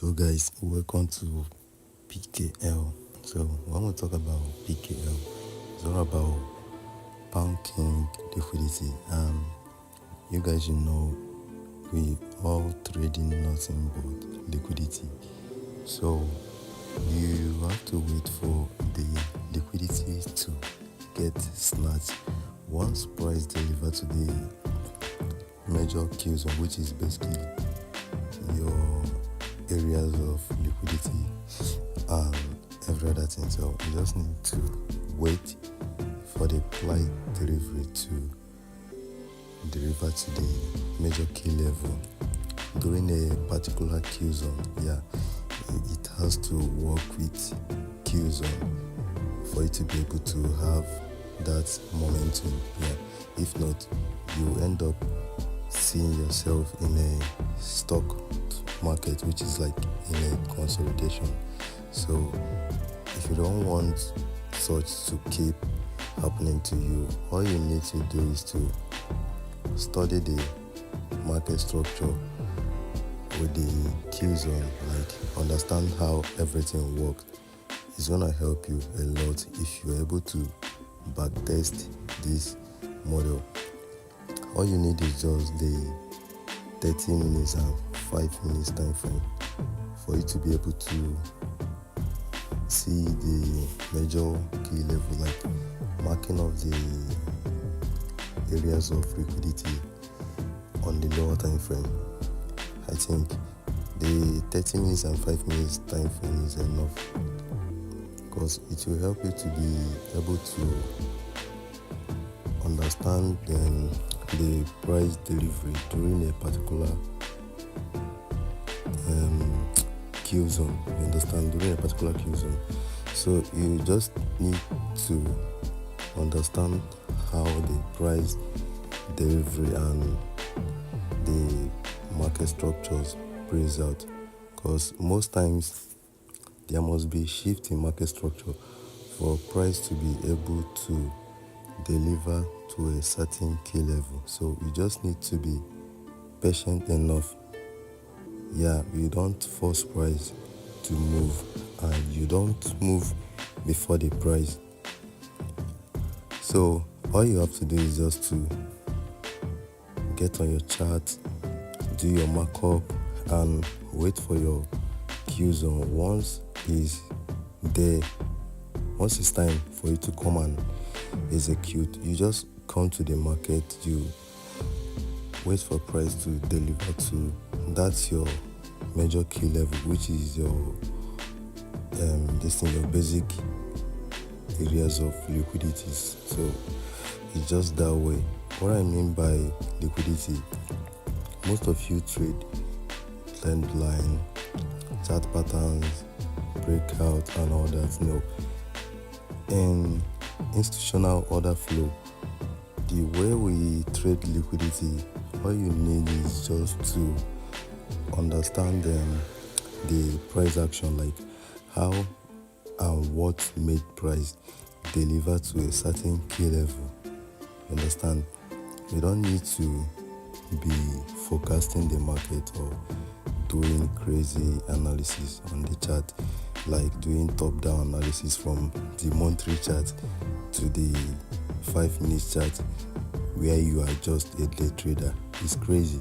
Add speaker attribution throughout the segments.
Speaker 1: So guys, welcome to PKL. So when we talk about PKL, it's all about banking liquidity. You guys should know we all trading nothing but liquidity. So you have to wait for the liquidity to get snatched. Once price deliver to the major Killzone, which is basically your areas of liquidity and every other thing. So you just need to wait for the price delivery to deliver to the major key level during a particular Killzone. It has to work with Killzone for you to be able to have that momentum. If not, you end up seeing yourself in a stock market, which is like in a consolidation. So if you don't want such to keep happening to you, all you need to do is to study the market structure with the Killzone, like understand how everything works. It's gonna help you a lot if you're able to backtest this model. All you need is just the 30 minutes and 5 minutes time frame for you to be able to see the major key level, like marking of the areas of liquidity on the lower time frame. I think the 30 minutes and 5 minutes time frame is enough because it will help you to be able to understand the price delivery during a particular Killzone. You understand, during a particular Killzone. So you just need to understand how the price delivery and the market structures plays out, because most times there must be a shift in market structure for price to be able to deliver to a certain key level. So you just need to be patient enough. You don't force price to move, and you don't move before the price. So all you have to do is just to get on your chart, do your markup, and wait for your Killzone. Once it's time for you to come and execute, you just come to the market, you wait for price to deliver to that's your major key level, which is your your basic areas of liquidities. So it's just that way. What I mean by liquidity, most of you trade trend line, chart patterns, breakout, and all that. In institutional order flow, the way we trade liquidity, all you need is just to understand the price action, like how and what made price deliver to a certain key level. Understand? You don't need to be forecasting the market or doing crazy analysis on the chart, like doing top-down analysis from the monthly chart to the 5 minutes chart, where you are just a day trader. It's crazy.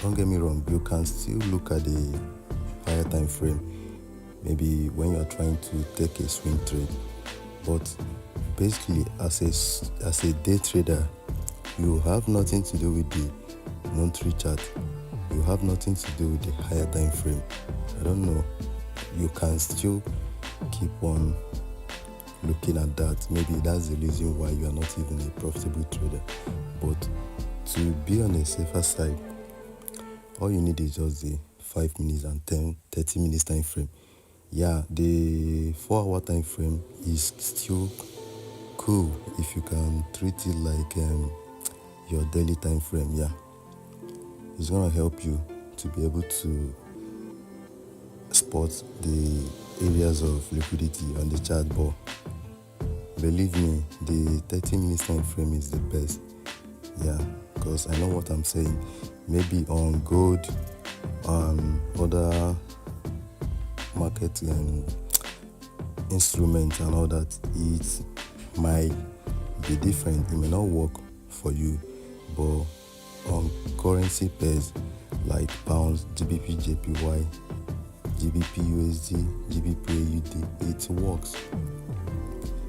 Speaker 1: Don't get me wrong, you can still look at the higher time frame, maybe when you are trying to take a swing trade. But basically, as a day trader, you have nothing to do with the monthly chart. You have nothing to do with the higher time frame. I don't know. You can still keep on looking at that. Maybe that's the reason why you are not even a profitable trader. But to be on a safer side, all you need is just the 5 minutes and 30 minutes time frame. The 4-hour time frame is still cool if you can treat it like your daily time frame. It's gonna help you to be able to spot the areas of liquidity on the chart. But believe me, the 30 minutes time frame is the best. Because I know what I'm saying. Maybe on gold other market instruments and all that, it might be different. It may not work for you, but on currency pairs like pounds, GBP, JPY, GBP USD, GBP AUD, it works.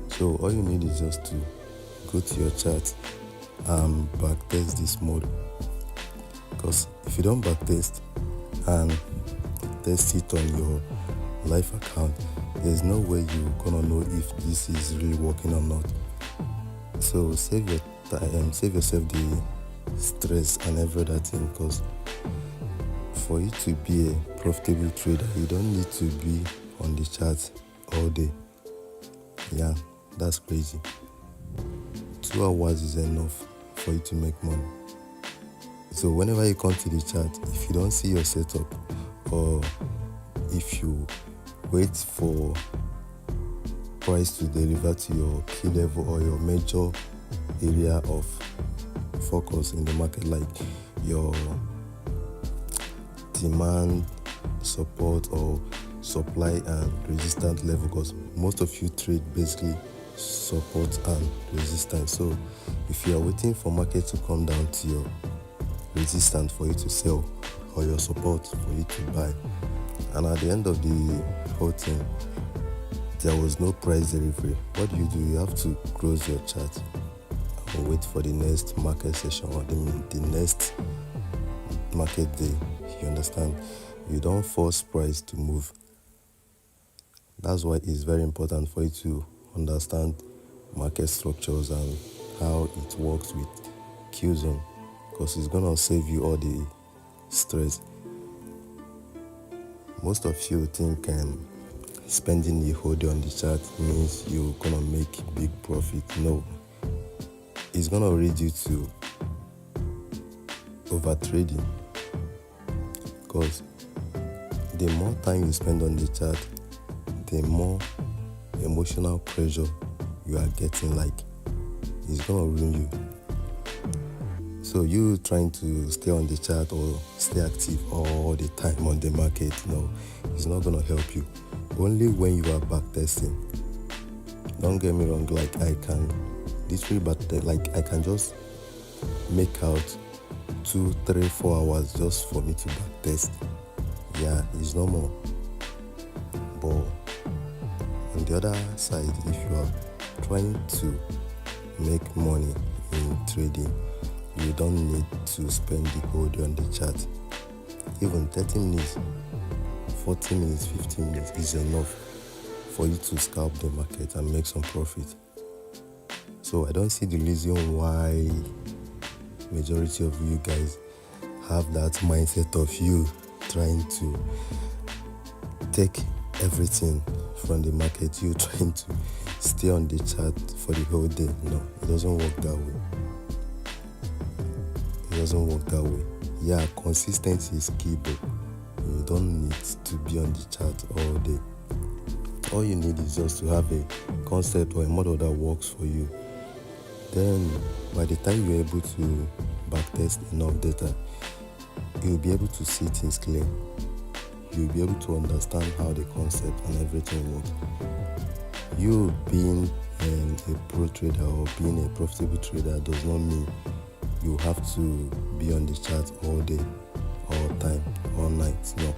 Speaker 1: So all you need is just to go to your chart and backtest this model. Because if you don't backtest and test it on your live account, there's no way you're gonna know if this is really working or not. So save your time, save yourself the stress and every other thing, because for you to be a profitable trader, you don't need to be on the chart all day. Yeah, that's crazy. 2 hours is enough for you to make money. So whenever you come to the chart, if you don't see your setup, or if you wait for price to deliver to your key level or your major area of focus in the market, like your demand, support, or supply and resistance level, because most of you trade basically support and resistance. So if you are waiting for market to come down to your resistance for you to sell, or your support for you to buy, and at the end of the whole thing there was no price delivery, what do? You have to close your chart and wait for the next market session, or the next market day. You understand? You don't force price to move. That's why it's very important for you to understand market structures and how it works with Killzone, because it's gonna save you all the stress. Most of you think spending the whole day on the chart means you're gonna make big profit. No, it's gonna lead you to over trading, because the more time you spend on the chart, the more emotional pressure you are getting. Like, it's gonna ruin you. So you trying to stay on the chart or stay active all the time on the market, no, it's not gonna help you. Only when you are backtesting. Don't get me wrong, like I can literally backtest, like I can just make out 2, 3, 4 hours just for me to backtest. Yeah, it's normal. But on the other side, if you are trying to make money in trading, you don't need to spend the whole day on the chart. Even 30 minutes, 40 minutes, 15 minutes is enough for you to scalp the market and make some profit. So I don't see the reason why majority of you guys have that mindset of you trying to take everything from the market, you trying to stay on the chart for the whole day. No, it doesn't work that way. It doesn't work that way. Yeah, consistency is key, but you don't need to be on the chart all day. All you need is just to have a concept or a model that works for you. Then by the time you're able to backtest enough data, you'll be able to see things clear. You'll be able to understand how the concept and everything works. You being a pro trader or being a profitable trader does not mean you have to be on the chart all day, all time, all night. No.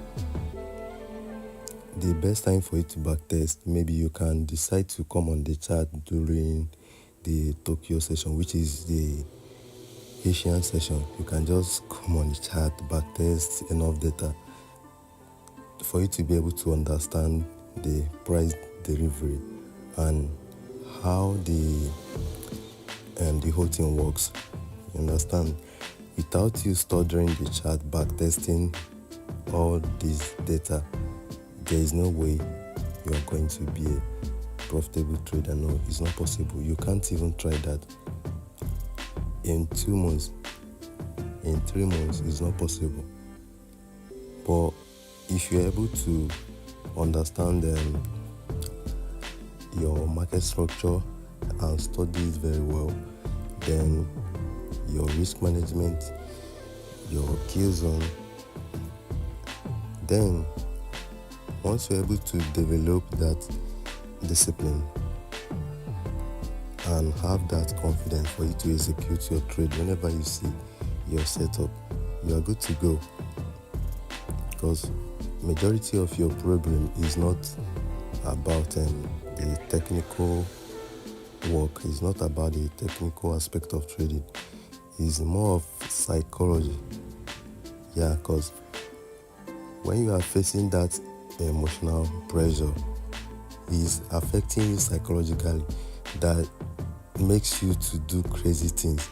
Speaker 1: The best time for you to backtest, maybe you can decide to come on the chart during the Tokyo session, which is the Asian session. You can just come on the chart, backtest enough data for you to be able to understand the price delivery and how the whole thing works. You understand? Without you studying the chart, backtesting all this data, there is no way you are going to be a profitable trader. No, it's not possible. You can't even try that. In 2 months, in 3 months, it's not possible. But if you're able to understand your market structure and study it very well, then your risk management, your Killzone, Then once you're able to develop that discipline and have that confidence for you to execute your trade whenever you see your setup, you are good to go. Because majority of your problem is not about the technical work. It's not about the technical aspect of trading. It's more of psychology. Yeah, because when you are facing that emotional pressure, it's affecting you psychologically. That makes you to do crazy things.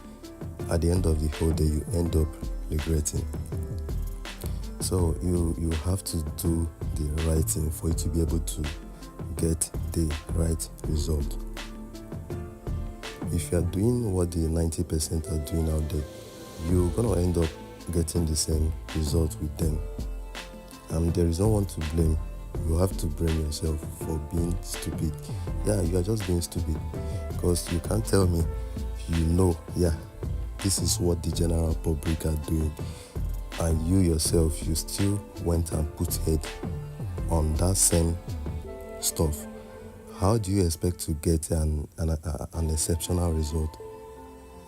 Speaker 1: At the end of the whole day, you end up regretting. So you have to do the right thing for you to be able to get the right result. If you are doing what the 90% are doing out there, you're going to end up getting the same result with them. And there is no one to blame. You have to blame yourself for being stupid. Yeah, you are just being stupid. Because you can't tell me, this is what the general public are doing. And you yourself, you still went and put head on that same stuff. How do you expect to get an exceptional result?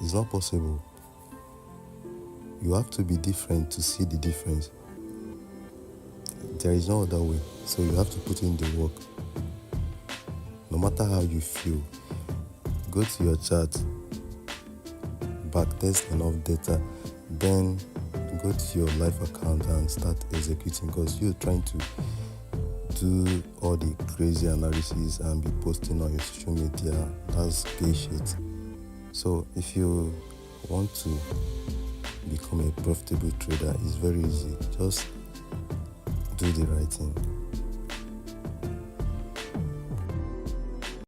Speaker 1: It's not possible. You have to be different to see the difference. There is no other way. So you have to put in the work. No matter how you feel, go to your chart, backtest enough data, then go to your live account and start executing, because you're trying to do all the crazy analysis and be posting on your social media. That's gay shit. So if you want to become a profitable trader, it's very easy. Just do the right thing.